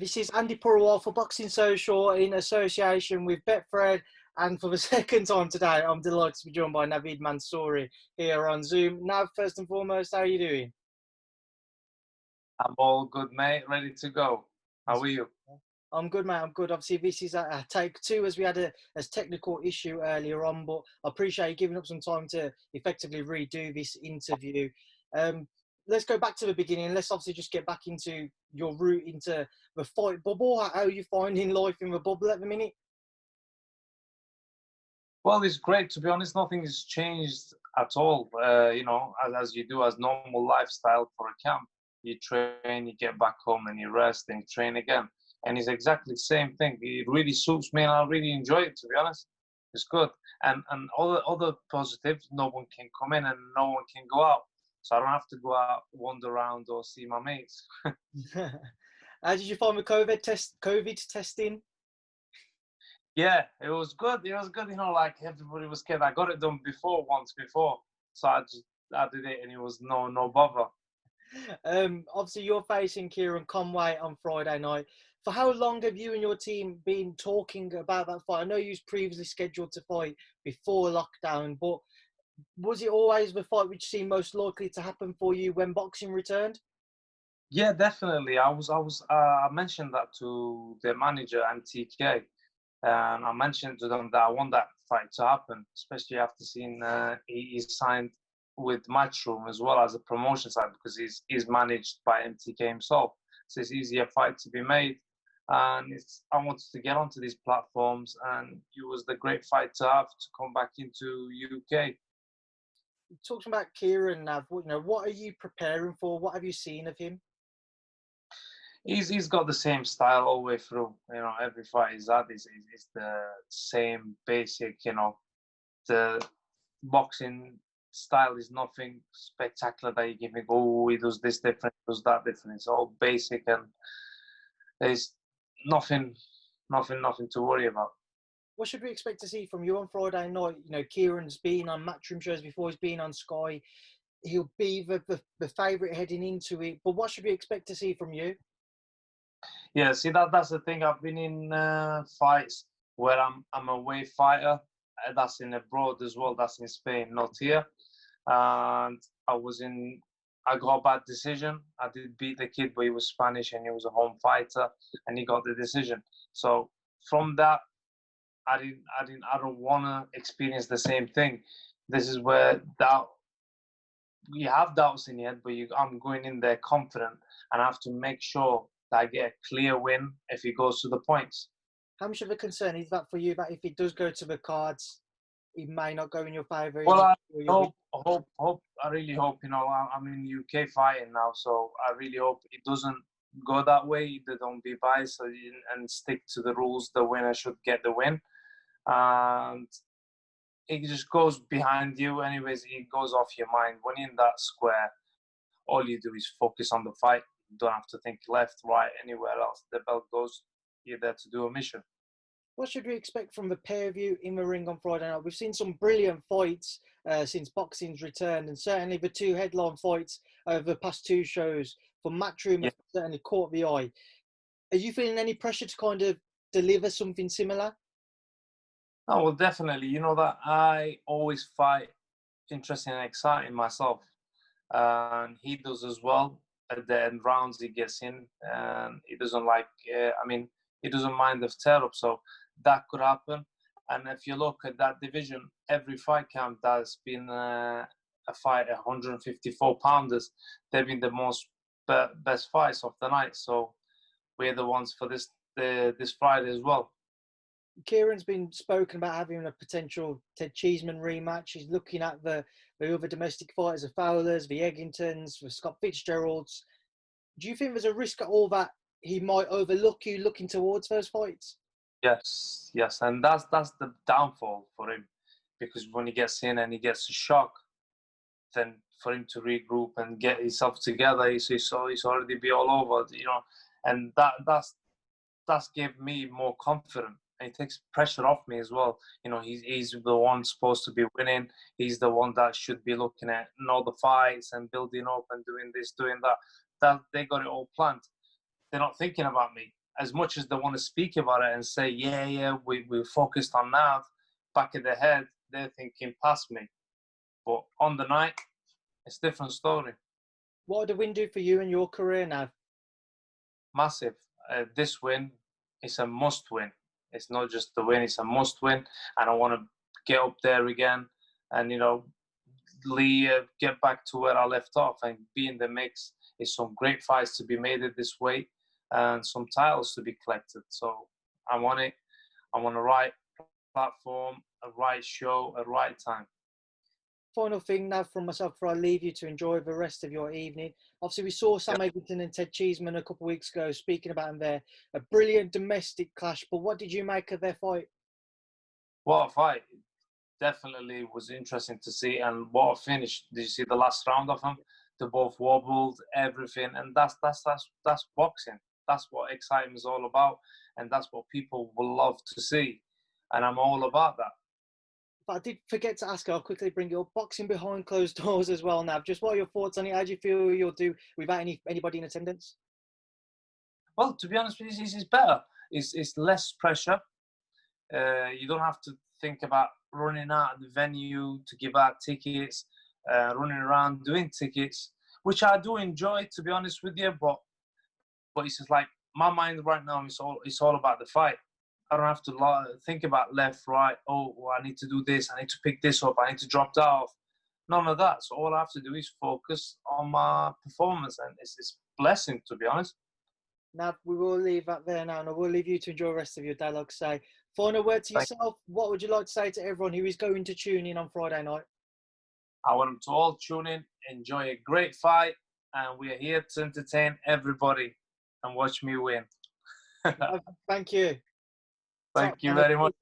This is Andy Purwal for Boxing Social in association with Betfred. And for the second time today, I'm delighted to be joined by Navid Mansouri here on Zoom. Nav, first and foremost, how are you doing? I'm all good, mate. Ready to go. How are you? I'm good, mate. I'm good. Obviously, this is a take two as we had a technical issue earlier on, but I appreciate you giving up some time to effectively redo this interview. Let's go back to the beginning. Let's obviously just get back into your route into the fight bubble. How are you finding life in the bubble at the minute? Well, it's great. To be honest, nothing has changed at all. As you do as normal lifestyle for a camp. You train, you get back home, and you rest, and you train again. And it's exactly the same thing. It really suits me, and I really enjoy it, to be honest. It's good. And other positives, no one can come in and no one can go out. So I don't have to go out, wander around, or see my mates. How did you find the COVID testing? Yeah, it was good. It was good. Like everybody was scared. I got it done once before. So I did it, and it was no bother. Obviously, you're facing Kieron Conway on Friday night. For how long have you and your team been talking about that fight? I know you was previously scheduled to fight before lockdown, but was it always the fight which seemed most likely to happen for you when boxing returned? Yeah, definitely. I mentioned that to the manager and TK, and I mentioned to them that I want that fight to happen, especially after seeing he's signed with Matchroom as well as a promotion side because he's managed by MTK himself. So it's easier fight to be made, and I wanted to get onto these platforms, and it was the great fight to have to come back into UK. Talking about Kieron, Nav, what are you preparing for? What have you seen of him? He's got the same style all the way through. Every fight he's had is the same basic. The boxing style is nothing spectacular that you give me. Oh, he does this different, does that different. It's all basic, and there's nothing to worry about. What should we expect to see from you on Friday night? Kieron's been on Matchroom shows before. He's been on Sky. He'll be the favourite heading into it. But what should we expect to see from you? Yeah, see that's the thing. I've been in fights where I'm a away fighter. That's in abroad as well. That's in Spain, not here. And I got a bad decision. I did beat the kid, but he was Spanish and he was a home fighter, and he got the decision. So from that, I don't want to experience the same thing. This is where you have doubts in your head, but I'm going in there confident, and I have to make sure that I get a clear win if it goes to the points. How much of a concern is that for you, that if it does go to the cards, it may not go in your favour? Well, I really hope, I'm in UK fighting now, so I really hope it doesn't go that way. They don't be biased and stick to the rules. The winner should get the win. And it just goes behind you. Anyways, it goes off your mind. When you're in that square, all you do is focus on the fight. You don't have to think left, right, anywhere else. The belt goes, you're there to do a mission. What should we expect from the pair of you in the ring on Friday night? We've seen some brilliant fights since boxing's returned, and certainly the two headline fights over the past two shows for Matchroom have certainly caught the eye. Are you feeling any pressure to kind of deliver something similar? Oh, well, definitely. You know that I always fight interesting and exciting myself. And he does as well. At the end rounds, he gets in, and he doesn't he doesn't mind the tear-up. So that could happen. And if you look at that division, every fight camp that's been a fight, 154 pounders, they've been the best fights of the night. So we're the ones for this Friday as well. Kieron's been spoken about having a potential Ted Cheeseman rematch. He's looking at the other domestic fighters, the Fowlers, the Eggingtons, the Scott Fitzgeralds. Do you think there's a risk at all that he might overlook you looking towards those fights? Yes, and that's the downfall for him, because when he gets in and he gets a shock, then for him to regroup and get himself together, he's already be all over, and that's gave me more confidence. And it takes pressure off me as well. He's the one supposed to be winning. He's the one that should be looking at all the fights and building up and doing this, doing that. That they got it all planned. They're not thinking about me. as much as they want to speak about it and say, yeah, we're focused on Nav, back of their head, they're thinking past me. But on the night, it's a different story. What did the win do for you and your career now? Massive. This win is a must win. It's not just the win, it's a must win. And I want to get up there again and, get back to where I left off and be in the mix. It's some great fights to be made at this weight and some titles to be collected. So I want it. I want a right platform, a right show, a right time. Final thing now from myself before I leave you to enjoy the rest of your evening. Obviously, we saw Sam Eggington and Ted Cheeseman a couple of weeks ago speaking about them there. A brilliant domestic clash, but what did you make of their fight? What a fight. Definitely was interesting to see. And what a finish. Did you see the last round of them? They both wobbled, everything. And that's boxing. That's what excitement is all about. And that's what people will love to see. And I'm all about that. But I did forget to ask, I'll quickly bring you up, boxing behind closed doors as well, Nav. Just what are your thoughts on it? How do you feel you'll do without anybody in attendance? Well, to be honest with you, it's better. It's less pressure. You don't have to think about running out of the venue to give out tickets, running around doing tickets, which I do enjoy, to be honest with you. But it's just like my mind right now is all about the fight. I don't have to think about left, right. Oh, I need to do this. I need to pick this up. I need to drop that off. None of that. So all I have to do is focus on my performance, and it's a blessing, to be honest. Nav, we will leave that there now, and I will leave you to enjoy the rest of your day. Like I say, final word to yourself. What would you like to say to everyone who is going to tune in on Friday night? I want them to all tune in, enjoy a great fight, and we are here to entertain everybody and watch me win. Thank you. Thank you very much.